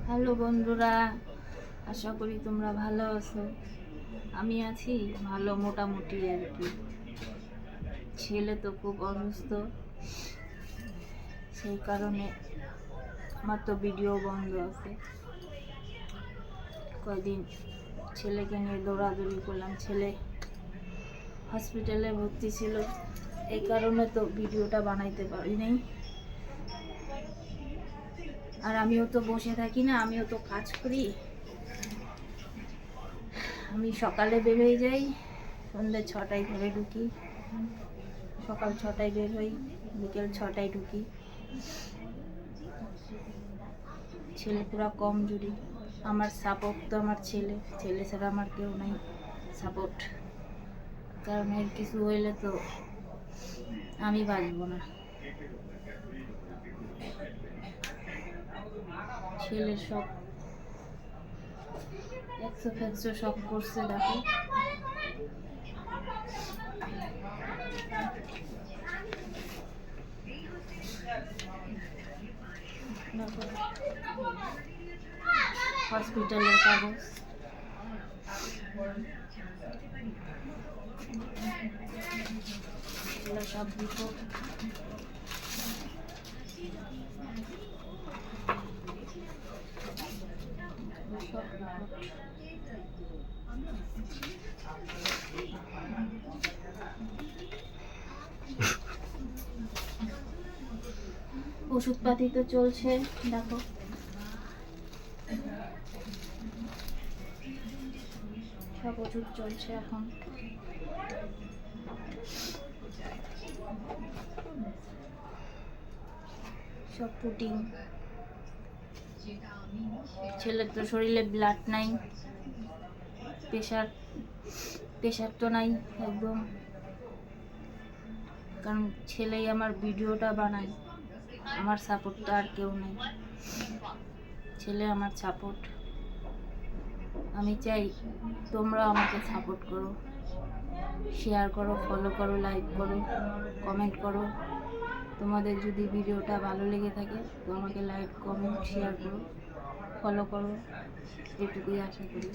Hello বন্ধুরা, আশা করি তোমরা ভালো আছো। আমি আছি ভালো, মোটামুটি আর কি। ছেলে তো খুব অসুস্থ, সেই কারণে আমার তো ভিডিও বন্ধ আছে। কয়দিন ছেলেকে নিয়ে দৌড়াদৌড়ি করলাম, ছেলে হসপিটালে ভর্তি ছিল, এই কারণে তো ভিডিওটা বানাইতে পারি নাই। আর আমিও তো বসে থাকি না, আমিও তো কাজ করি। আমি সকালে বের হয়ে যাই, সন্ধ্যে 6টায় ঘরে ঢুকি। সকাল 6টায় বের হই, বিকেল 6টায় ঢুকি। ছেলে পুরা কমজোরি, আমার সাপোর্ট তো আমার ছেলে ছাড়া আমার কেউ নাই সাপোর্ট। কারণ এর কিছু হইলে তো আমি বাঁচবো না। ছেলে সব একশো সব করছে, দেখো। হসপিটালের কাগজ, সব রিপোর্ট। ওষুধপাতি তো চলছে, দেখো। সব ওষুধ চলছে এখন। সব পুটিং। ছেলের তো শরীরে ব্লাড নাই, প্রেশার তো নাই একদম। কারণ ছেলেই আমার ভিডিওটা বানায়, আমার সাপোর্ট তো আর কেউ নেই। ছেলে আমার সাপোর্ট। আমি চাই তোমরা আমাকে সাপোর্ট করো, শেয়ার করো, ফলো করো, লাইক করো, কমেন্ট করো। তোমাদের যদি ভিডিওটা ভালো লেগে থাকে তো আমাকে লাইক, কমেন্ট, শেয়ার করো, ফলো করো, এটুকুই আশা করি।